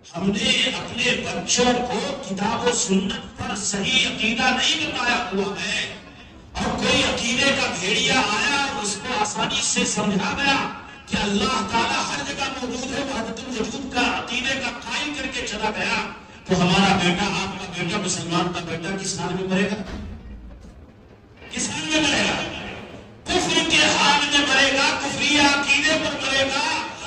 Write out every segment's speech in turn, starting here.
ہم نے اپنے بچوں کو کتاب و سنت پر صحیح عقیدہ نہیں بتایا ہوا ہے، اور کوئی عقیدے کا بھیڑیا آیا اور اس کو آسانی سے سمجھا گیا کہ اللہ تعالیٰ ہر جگہ موجود ہے، وحدت الوجود کا عقیدے کا قائم کر کے چلا گیا، تو ہمارا بیٹا، آپ کا بیٹا، مسلمان کا بیٹا کس حال میں مرے گا؟ کس حال میں مرے گا؟ کفر کے حال میں مرے گا، کفری عقیدے پر مرے گا،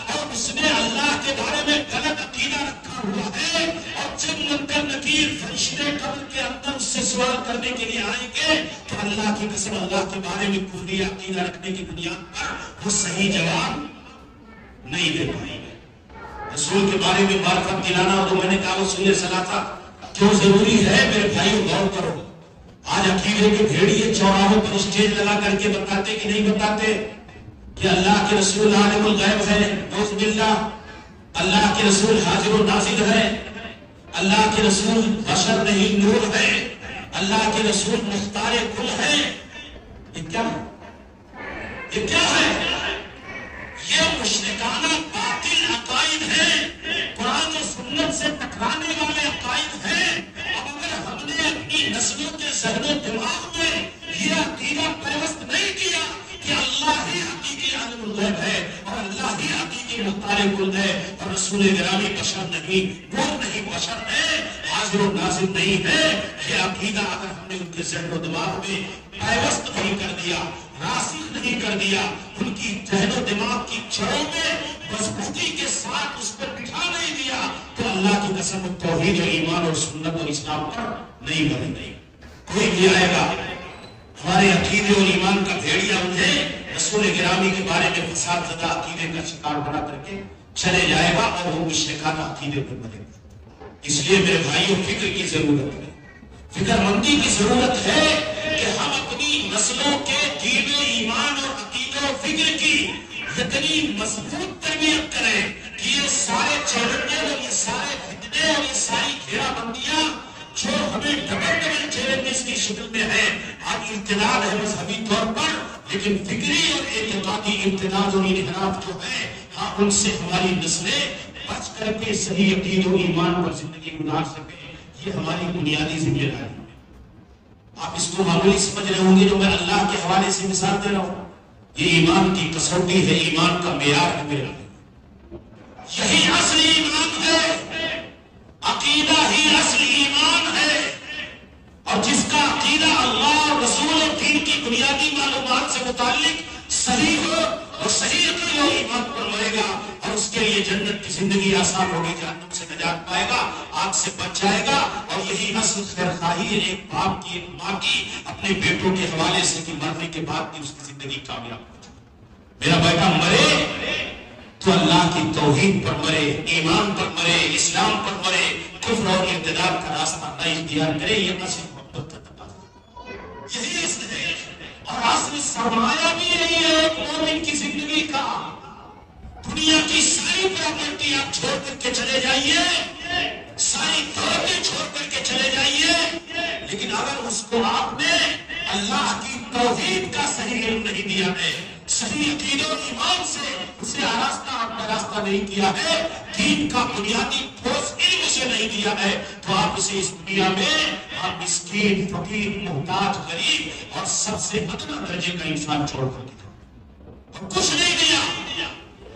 اور اس نے اللہ کے بارے میں غلط عقیدہ رکھا ہوا ہے، اور جب منکر نکیر فرشتے قبر کے اندر اس سے سوال کرنے کے لیے آئیں گے تو اللہ کی قسم اللہ کے بارے میں کفری عقیدہ رکھنے کی بنیاد پر وہ صحیح جواب نہیں دے پائیں گے۔ رسول کے بارے میں معرفت دلانا، تو میں نے کہا وہ سننے سنا تھا کیوں ضروری ہے میرے بھائیو، غور کرو۔ آج عقیدے کے بھیڑیے چوراہوں پر اسٹیج لگا کر کے بتاتے کہ نہیں بتاتے کہ اللہ کے رسول عالم الغیب ہے، نعوذ باللہ، اللہ کے رسول حاضر و ناظر ہے، اللہ کے رسول بشر نہیں نور ہے، اللہ کے رسول مختار کل ہے۔ یہ کیا ہے؟ یہ کیا ہے؟ یہ مشرکانہ باطل عقائد ہیں، قرآن و سنت سے ٹکرانے والے عقائد ہیں۔ اب اگر ہم نے اپنی نسلوں کے ذہن و دماغ میں یہ عقیدہ پیوست نہیں کیا کہ اللہ ہی حقیقی عالم الغیب ہے اور اللہ ہی حقیقی مختار کل ہے، اور رسول گرامی بشر نہیں، نور نہیں، بشر ہے، حاضر و ناظر نہیں ہے، یہ عقیدہ اگر ہم نے ان کے ذہن و دماغ میں پیوست نہیں کر دیا، راسخ نہیں کر دیا، ان کی ذہن و دماغ کی جڑوں میں مضبوطی کے ساتھ اس پر بٹھا نہیں دیا، تو اللہ کی قسم توحید و ایمان اور سنت اور اسلام پر نہیں بنے گی۔ کوئی بھی آئے گا ہمارے عقیدے اور ایمان کا بھیڑیا انہیں رسول گرامی کے بارے میں فساد زدہ عقیدے کا شکار بنا کر کے چلے جائے گا، اور وہ مشرکانہ عقیدے پر بنے گا۔ اس لیے میرے بھائیوں فکر کی ضرورت ہے، فکر مندی کی ضرورت ہے کہ ہم اپنی نسلوں کے دین و ایمان اور عقیدے و فکر کی اتنی مضبوط تربیت کریں کہ یہ سارے چیلنجز اور یہ سارے فتنے اور یہ ساری گھیرا بندیاں جو ہمیں ڈبل ڈبل چیلنجز کی شکل میں ہے، آج امتداد ہے مذہبی طور پر، لیکن فکری اور اعتقادی امتداد اور انحراف جو ہے، ہاں ان سے ہماری نسلیں بچ کر کے صحیح عقید و ایمان پر زندگی گزار سکیں، یہ ہماری بنیادی ذمہ داری ہے۔ آپ اس کو معمولی سمجھ رہے ہوں گے جو میں اللہ کے حوالے سے مثال دے رہا ہوں، یہ ایمان کی کسوٹی ہے، ایمان کا معیار ہے میرا، یہی اصل ایمان ہے، عقیدہ ہی اصل ایمان ہے، اور جس کا عقیدہ اللہ اور رسول اور دین کی بنیادی معلومات سے متعلق صحیح ہو اور صحیح عقیدہ و ایمان پر مرے گا، اور اس کے لیے جنت کی زندگی آسان ہوگی، جہنم سے نجات پائے گا، آگ سے بچ جائے گا، اور یہی اصل خیر خواہی ہے ایک باپ کی، ایک ماں کی اپنے بیٹوں کے حوالے سے کہ مرنے کے بعد بھی اس کی زندگی کامیاب ہو جائے۔ میرا بیٹا مرے تو اللہ کی توحید پر مرے، ایمان پر مرے، اسلام پر مرے، کفر اور ارتداد کا راستہ نہ اختیار کرے، یہ اصل محبت کا تقاضا، یہی اصل ہے، اور اصل سرمایہ بھی یہی ہے ایک مومن کی زندگی کا۔ دنیا کی ساری پراپرٹی آپ چھوڑ کر کے چلے جائیے، ساری دولتیں چھوڑ کر کے چلے جائیے، لیکن اگر اس کو آپ نے اللہ کی توحید کا صحیح علم نہیں دیا ہے، صحیح عقیدہ و ایمان سے اسے آراستہ اپنا راستہ نہیں کیا ہے، دین کا بنیادی ٹھوس علم اسے نہیں دیا ہے، تو آپ اسے اس دنیا میں آپ مسکین، فقیر، محتاج، غریب اور سب سے ادنا درجے کا انسان چھوڑ کر دیا، کچھ نہیں دیا۔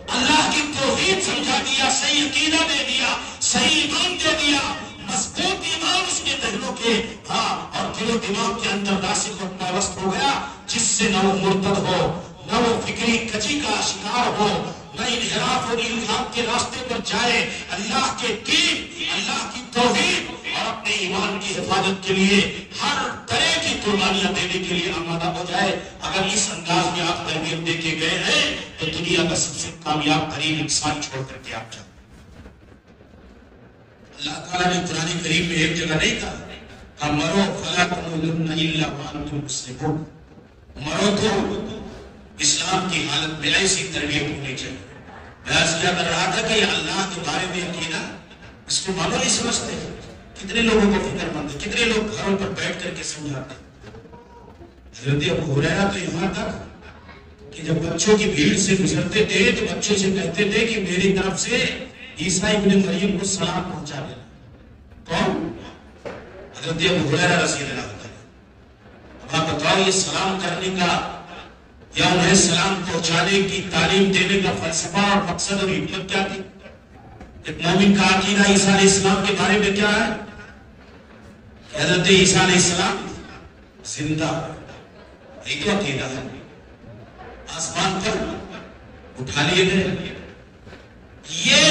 اللہ کی توحید سمجھا دیا، صحیح عقیدہ دے دیا، صحیح ایمان دے دیا، مضبوط ایمان اس کے ذہنوں کے اور دل و دماغ کے اندر راسخ اور پیوست ہو گیا، جس سے نہ وہ مرتد ہو، نہ وہ فکری کجی کا شکار ہو، نہ انحراف اور الہام کے راستے پر جائے، اللہ کے دین، اللہ کی توحید اور اپنے ایمان کی حفاظت کے لیے ہر طرح کی قربانیاں دینے کے لیے آمادہ ہو جائے۔ اگر اس انداز میں آپ تربیت دے کے گئے ہیں تو دنیا کا سب سے کامیاب ترین انسان چھوڑ کر کے آپ جائیں۔ اللہ تعالیٰ نے قرآن کریم میں ایک جگہ نہیں کہا مرو فلا تموتن الا وانتم مسلمون، مرو تو اسلام کی حالت میں ایسی تربیت ہونی چاہیے۔ میں آج کیا کر رہا تھا کہ اللہ کے بارے میں عقیدہ اس کو معمولی سمجھتے ہیں، کتنے لوگوں کو فکر مند ہے، کتنے لوگ گھروں پر بیٹھ کر کے سمجھاتے ہیں۔ حضرت ابو ہریرہ تو یہاں تک کہ جب بچوں کی بھیڑ سے گزرتے تھے تو بچوں سے کہتے تھے کہ میری طرف سے عیسیٰ ابن مریم کو سلام پہنچا دینا. کون؟ حضرت ابو ہریرہ رضی اللہ عنہ. اب آپ بتاؤ یہ سلام کرنے کا یا انہیں سلام پہنچانے کی تعلیم دینے کا فلسفہ اور مقصد اور حکمت کیا تھی؟ ایک مومن کا عقیدہ عیسیٰ علیہ السلام کے بارے میں کیا ہے؟ حضرت عیسیٰ علیہ السلام زندہ، یہ تو عقیدہ ہے. آسمان پر اٹھا لیے گئے. یہ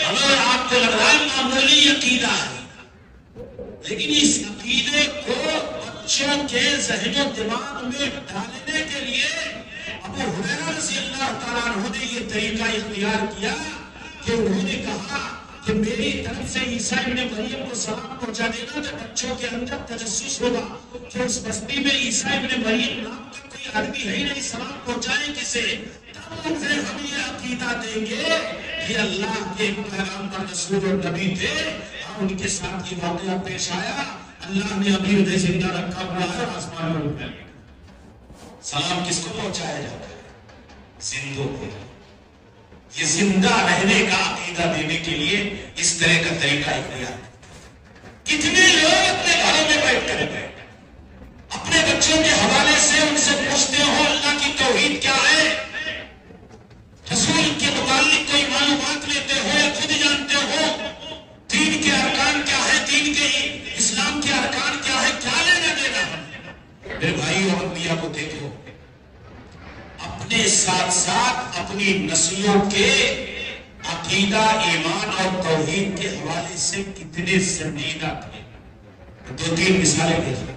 ہمیں آپ کو لگ رہا ہے معمولی عقیدہ ہے، لیکن اس عقیدے کو بچوں کے ذہن و دماغ میں ڈالنے کے لیے ابو ہریرہ رضی اللہ تعالیٰ عنہ نے یہ طریقہ اختیار کیا کہ انہوں نے کہا کہ میری طرف سے عیسیٰ ابن مریم کو سلام پہنچا دینا تو بچوں کے اندر تجسس ہوگا کہ اس بستی میں عیسیٰ ابن مریم نام کا کوئی آدمی ہے ہی نہیں، سلام پہنچائیں کسے؟ تب پھر ہم یہ عقیدہ دیں گے کہ اللہ کے پیغمبر رسول اور نبی تھے اور ان کے ساتھ یہ واقعہ پیش آیا. اللہ نے ابھی انہیں زندہ رکھا ہوا ہے اور آسمان میں اٹھا لیا. سلام کس کو پہنچایا جاتا ہے؟ زندوں کو. یہ زندہ رہنے کا عقیدہ دینے کے لیے اس طرح کا طریقہ اختیار. کتنے لوگ اپنے گھروں میں بیٹھ کر اپنے بچوں کے حوالے سے ان سے پوچھتے ہو اللہ کی توحید کیا ہے، رسول کے متعلق کوئی معلومات لیتے ہو یا خود جانتے ہو، دین کے ارکان کیا ہے، دین کے اسلام کے ارکان کیا ہے، کیا لینا دینا؟ میرے بھائی اور انبیاء کو دیکھو، اپنے ساتھ ساتھ اپنی نسلوں کے عقیدہ، ایمان اور توحید کے حوالے سے کتنے سنجیدہ تھے. دو تین مثالیں دیکھیں.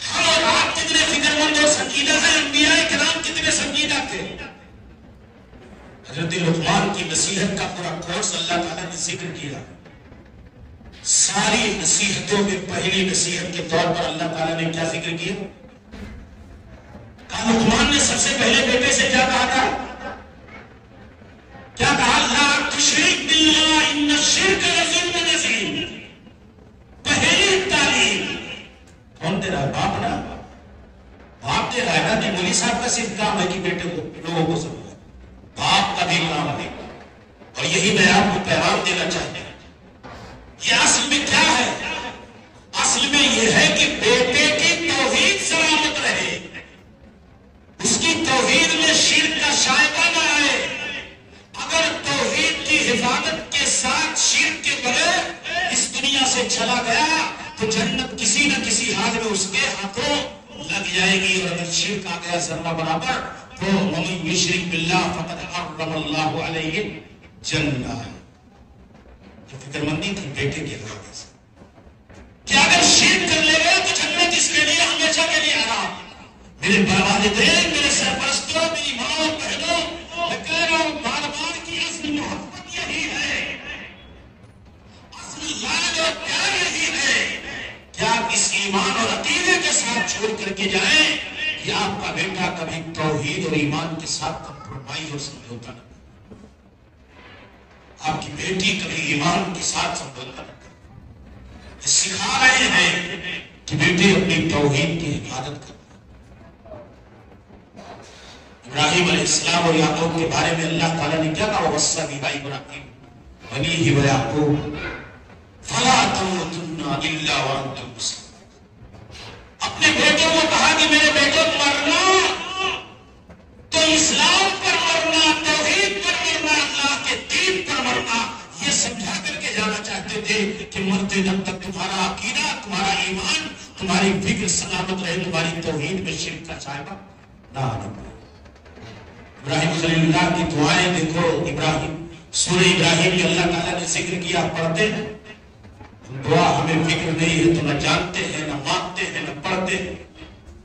ہم اور آپ کتنے فکر مند اور سنجیدہ ہیں، انبیاء کرام کتنے سنجیدہ تھے. حضرت لقمان کی نصیحت کا پورا کورس اللہ تعالیٰ نے ذکر کیا. ساری نصیحتوں میں پہلی نصیحت کے طور پر اللہ تعالیٰ نے کیا ذکر کیا؟ کہا لقمان نے سب سے پہلے بیٹے سے کیا کہا تھا؟ کیا کہا؟ لا تشرک باللہ ان الشرک لظلم عظیم. پہلی تعلیم کون دے رہا ہے؟ باپ نا. باپ دے رہا ہے نا. کہ مولوی صاحب کا صرف کام ہے کہ بیٹے کو لوگوں کو سمجھائے، باپ کا بھی کام ہے. اور یہی میں آپ کو پیغام دینا چاہتا ہوں. یہ اصل میں کیا ہے؟ اصل میں یہ ہے کہ بیٹے کی توحید سلامت رہے، اس کی توحید میں شرک کا شائبہ نہ آئے. اگر توحید کی حفاظت کے ساتھ شرک کے بغیر اس دنیا سے چلا گیا تو جنت کسی نہ کسی حال میں اس کے ہاتھوں لگ جائے گی. اور اگر شرک آ گیا ذرہ برابر تو وَمَن يُشْرِكْ بِاللَّهِ فَقَدْ حَرَّمَ اللَّهُ عَلَيْهِ الْجَنَّةَ. فکر مندی تھی بیٹے کے حوالے سے کہ اگر شرک کر لے گا تو جنت اس کے لیے ہمیشہ کے لیے آرام. میرے والدین، میرے سرپرستوں، میری ماں اور بہنوں، میں کہہ رہا ہوں بار بار کی اصل محبت یہی ہے، اصل لال اور پیار یہی ہے کہ آپ اس ایمان اور عقیدے کے ساتھ چھوڑ کر کے جائیں کہ آپ کا بیٹا کبھی توحید اور ایمان کے ساتھ کمپرومائز اور سمجھوتا نہ، آپ کی بیٹی کبھی ایمان کے ساتھ سمجھوتا نہ. سکھا رہے ہیں کہ بیٹے اپنی توحید کی حفاظت کریں. ابراہیم علیہ السلام اور یعقوب کے بارے میں اللہ تعالیٰ نے کیا کہا؟ وَوَصَّىٰ بِهَا إِبْرَاهِیمُ بَنِیهِ وَیَعْقُوبُ فَلَا تَمُوتُنَّ إِلَّا وَأَنتُم مُسْلِمُونَ. اپنے بیٹوں کو کہا کہ میرے بیٹوں مرنا تو اسلام پر مرنا، توحید پر مرنا، اللہ کے دین پر مرنا. یہ سمجھا کر کے جانا چاہتے تھے کہ مرتے جب تک تمہارا عقیدہ، تمہارا ایمان، تمہاری فکر سلامت رہے، تمہاری توحید میں شرک کا شائبہ نہ آنے پائے. ابراہیم خلیل اللہ کی دعائیں دیکھو. ابراہیم، سورہ ابراہیم میں اللہ تعالیٰ نے ذکر کیا، پڑھتے ہیں. دعا ہمیں فکر نہیں ہے تو نہ جانتے ہیں، نہ مانتے ہیں، نہ پڑھتے ہیں.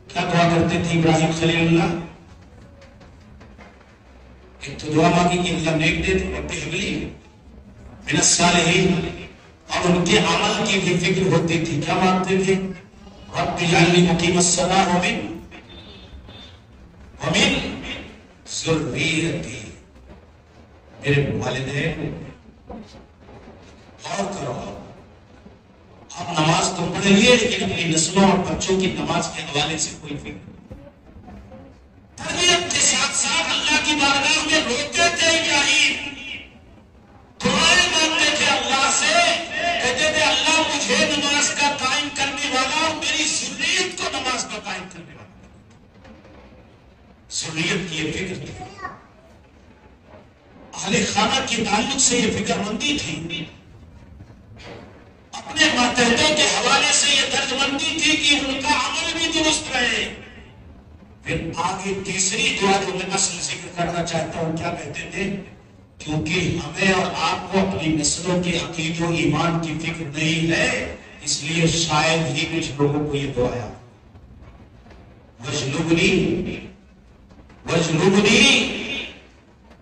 کیا دعا کرتے تھے ابراہیم خلیل اللہ؟ ایک تو دعا مانگی کہ اللہ نیک دے دے، رب ہب لی من الصالحین. اور ان کے عمل کی بھی فکر ہوتی تھی. کیا مانگتے تھے؟ رب اجعلنی مقیم الصلاۃ ومن ذریتی. میرے والدین غور کرو، آپ نماز تو پڑھ لیے لیکن اپنی نسلوں اور بچوں کی نماز کے حوالے سے کوئی فکر. تربیت کے ساتھ ساتھ اللہ کی بارگاہ میں روتے تھے ابراہیم قائم کرنے والا ذریت کی یہ فکر تھی، اہل خانہ کے تعلق سے یہ فکر مندی تھی، اپنے ماتحتوں کے حوالے سے یہ درد مندی تھی کہ ان کا عمل بھی درست رہے۔ پھر آگے تیسری دعا جو میں اصل ذکر کرنا چاہتا ہوں، کیا کہتے تھے؟ کیونکہ ہمیں اور آپ کو اپنی نسلوں کے عقید و ایمان کی فکر نہیں ہے، اس لیے شاید ہی کچھ لوگوں کو یہ دعا آیا، وَجْنُبْنِي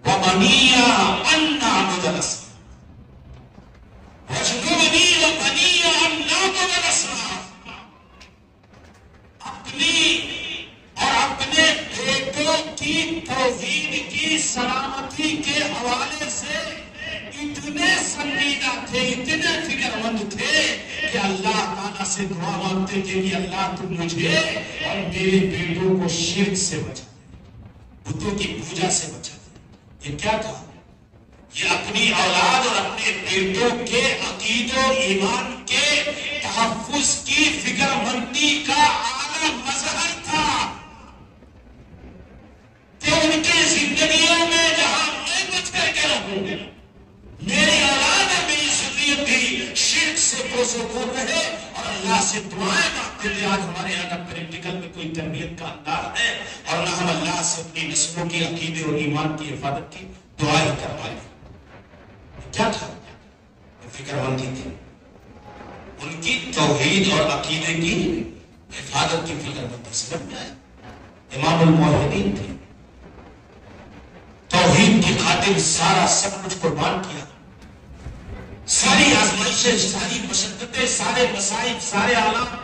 وَبَنِيَّ أَن نَّعْبُدَ الْأَصْنَامَ، وَجْنُبْنِي وَبَنِيَّ أَن نَّعْبُدَ الْأَصْنَامَ، اپنی اور اپنے بیٹوں کی توحید کی سلامتی کے حوالے سے اتنے سنجیدہ تھے، اتنے فکر مند تھے کہ اللہ تعالیٰ سے دعا مانگتے تھے کہ اللہ تم مجھے اور میرے بیٹوں کو شرک سے بچا دے، بتوں کی پوجا سے بچا دے۔ یہ کیا تھا؟ یہ اپنی اولاد اور اپنے بیٹوں کے عقید و ایمان کے تحفظ کی فکر مندی کا اعلیٰ مظہر تھا کہ ان کی زندگیوں میں جہاں میں بچ کر کے رہوں، میری اولاد اور میری ذریت بھی شرک سے دور رہے، اور اللہ سے دعائیں مانگتے تھے۔ آج ہمارے یہاں نہ پریکٹیکل میں کوئی تربیت کا انداز ہے، اور نہ ہم اللہ سے اپنی نسلوں کی عقیدے اور ایمان کی حفاظت کی دعا ہی کر پائے۔ کیا تھا؟ فکر مندی تھی، ان کی توحید اور عقیدے کی حفاظت کی فکر مندی۔ سمجھ میں آیا؟ امام الموحدین تھے، توحید کی خاطر سارا سب کچھ قربان کیا، ساری آزمائشیں، ساری مشقتیں، سارے مصائب، سارے آلام،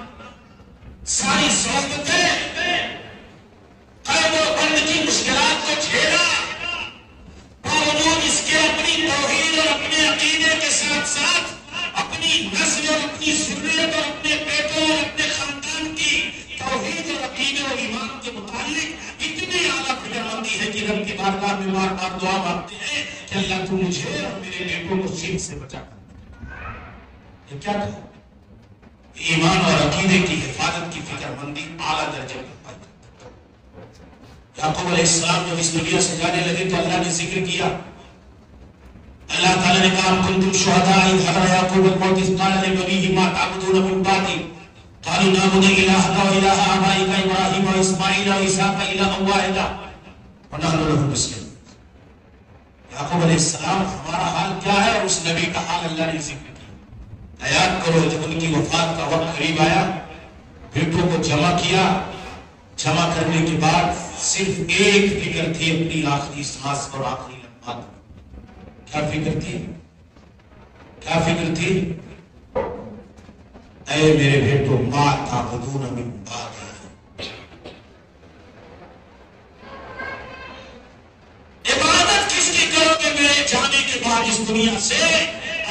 ساری صحبتیں، قید و بند کی مشکلات کو جھیلا، باوجود اس کے اپنی توحید اور اپنے عقیدے کے ساتھ ساتھ اپنی نسل اور اپنی ذریت اور اپنے بیٹوں اور اپنے خاندان کی توحید اور عقیدے اور ایمان کے متعلق اتنی اعلیٰ فکر مندی ہے کہ رب کی بارگاہ میں بار بار دعا مانگتے ہیں کہ اللہ تو مجھے اور میرے بیٹوں کو شرک سے بچا کر۔ یہ کیا تھا؟ ایمان اور عقیدے کی حفاظت کی فکر مندی اعلیٰ درجے پر پائی۔ یعقوب علیہ السلام جب اس دنیا سے جانے لگے تو اللہ نے ذکر کیا، اللہ تعالیٰ نے کہا کنتم شہداء اذ حضر یعقوب الموت اذ قال لبنیہ ما تعبدون من بعدی قالوا نعبد الہک والہ آبائک ابراہیم واسماعیل واسحاق الہا واحدا ونحن له مسلمون۔ یعقوب علیہ السلام ہمارا حال کیا ہے اور اس نبی کا حال اللہ نے ذکر کیا۔ یاد کرو جب ان کی وفات کا وقت قریب آیا، بیٹوں کو جمع کیا، جمع کرنے کے بعد صرف ایک فکر تھی اپنی آخری سانس اور آخری لمحات۔ کیا فکر تھی؟ کیا فکر تھی؟ اے میرے بیٹو ما تعبدون من بعدی، عبادت کس کی کرو گے میرے جانے کے بعد اس دنیا سے؟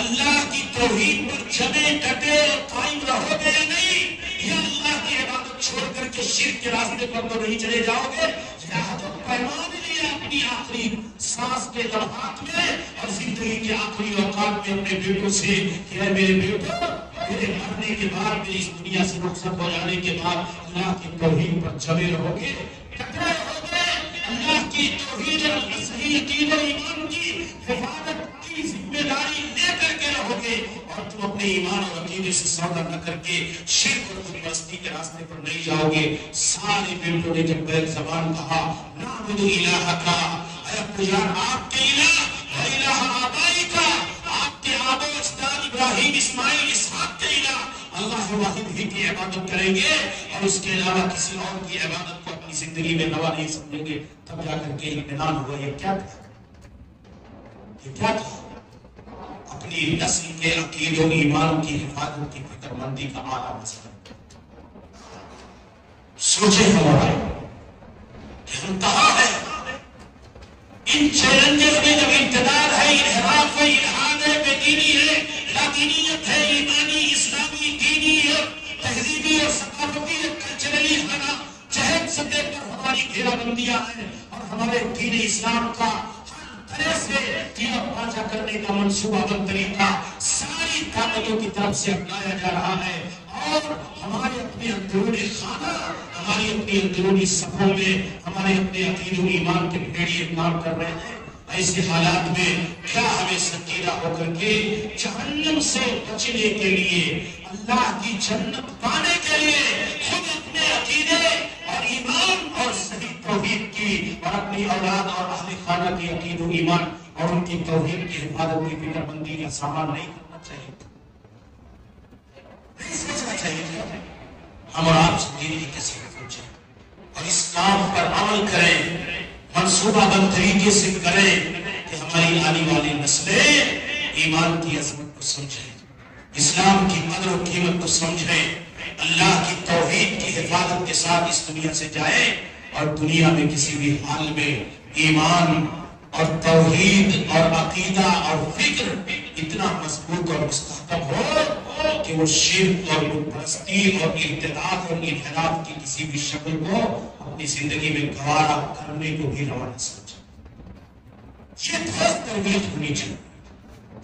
اللہ کی توحید پر جمے ڈٹے اور قائم رہو گے یا نہیں؟ یا اللہ کی عبادت چھوڑ کر کے شرک کے راستے پر تو نہیں چلے جاؤ گے؟ یا تو پیمان لیا اپنی آخری سانس کے لمحات میں اور زندگی کے آخری اوقات میں اپنے بیٹوں سے کہ اے میرے بیٹو، میرے مرنے کے بعد، میری اس دنیا سے رخصت ہو جانے کے بعد اللہ کی توحید پر جمے رہو گے، ڈٹے رہو گے، اللہ کی توحید اور صحیح عقیدہ و ایمان کی حفاظت کی ذمہ داری لے کر کے رہو گے، اور تم اپنے ایمان اور عقیدے سے سودا نہ کر کے شرک اور خود پرستی کے راستے پر نہیں جاؤ گے۔ سارے بیٹوں نے جب بیک زبان کہا نعبد الہک، اے ابو جان آپ کے الہ و الہ آبائی کا، آپ کے آبا و اجداد ابراہیم اسماعیل اسحاق کے الہ اللہ واحد ہی کی عبادت کریں گے، اور اس کے علاوہ کسی اور کی عبادت کو اپنی زندگی میں روا نہیں سمجھیں گے۔ تب جا کر کے اطمینان ہوا۔ یہ کیا تھا؟ یہ کیا تھا؟ اپنی نسل کے عقید و ایمان کی حفاظت کی فکر مندی کا اعلیٰ مسئلہ۔ سوچیں ہمارا کہ ہم کہاں ہیں؟ ان چیلنجز میں جب انتدار ہے، انحراف ہے، الحاد ہے، بے دینی ہے، لاطینیت ہے، ایمانی، اسلامی، دینی اور تہذیبی اور ثقافتی اور کلچرلی ہمارا چہت سطح پر ہماری گھیرا بندیاں ہیں، اور ہمارے دین اسلام کا طرح سے کیا پاچا کرنے کا منصوبہ بند طریقہ ساری طاقتوں کی طرف سے اپنایا جا رہا ہے، اور ہمارے اپنے اندرونی خانہ، ہماری اپنی اندرونی صفوں میں ہمارے اپنے عقید و ایمان کے بھیڑیے کام کر رہے ہیں۔ ایسے حالات میں کیا ہمیں سنجیدہ ہو کر کے جہنم سے بچنے کے لیے، اللہ کی جنت پانے کے لیے خود اپنے عقیدے اور ایمان اور صحیح توحید کی اور اپنی اولاد اور اہل خانہ کی عقید و ایمان اور ان کی توحید کی حفاظت کی فکر مندی کا سامان نہیں کرنا چاہیے، نہیں سوچنا چاہیے۔ ہم اور آپ زندگی کیسے سوچیں اور اس کام پر عمل کریں، منصوبہ بند طریقے سے کریں کہ ہماری آنے والی نسلیں ایمان کی عظمت کو سمجھیں، اسلام کی قدر و قیمت کو سمجھیں، اللہ کی توحید کی حفاظت کے ساتھ اس دنیا سے جائیں اور دنیا میں کسی بھی حال میں ایمان اور توحید اور عقیدہ اور فکر اتنا مضبوط اور مستحکم ہو کہ وہ شرک اور بت پرستی اور ارتداد اور انحراف کی کسی بھی شکل کو اپنی زندگی میں گوارا کرنے کو بھی روا نہ سمجھے۔ یہ درست تربیت ہونی چاہیے،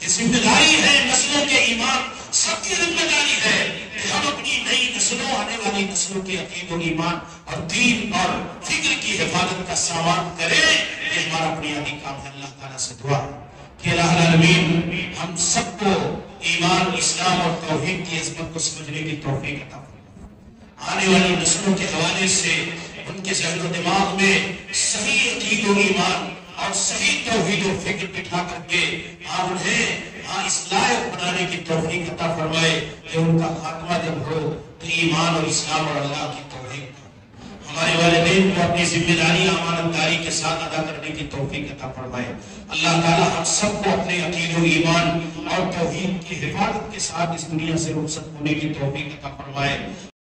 یہ ذمہ داری ہے، نسلوں کے ایمان سب کی ذمہ داری ہے کہ ہم اپنی نئی نسلوں، آنے والی نسلوں کے عقید و ایمان اور دین اور فکر کی حفاظت کا سامان کریں۔ یہ ہمارا بنیادی کام ہے۔ اللہ تعالیٰ سے دعا کہ الہ العالمین ہم سب کو ایمان، اسلام اور توحید کی عظمت کو سمجھنے کی توفیق عطا فرمائے۔ آنے والی نسلوں کے حوالے سے ان کے ذہن و دماغ میں صحیح عقید و ایمان اور صحیح توحید و فکر بٹھا کر کے انہیں اس لائق بنانے کی توفیق عطا فرمائے کہ ان کا خاتمہ جب ہو تو ایمان اور اسلام اور اللہ کی توحید۔ ہمارے والدین کو اپنی ذمہ داری امانت داری کے ساتھ ادا کرنے کی توفیق عطا فرمائے۔ اللہ تعالی ہم سب کو اپنے عقید و ایمان اور توحید کی حفاظت کے ساتھ اس دنیا سے رخصت ہونے کی توفیق عطا فرمائے۔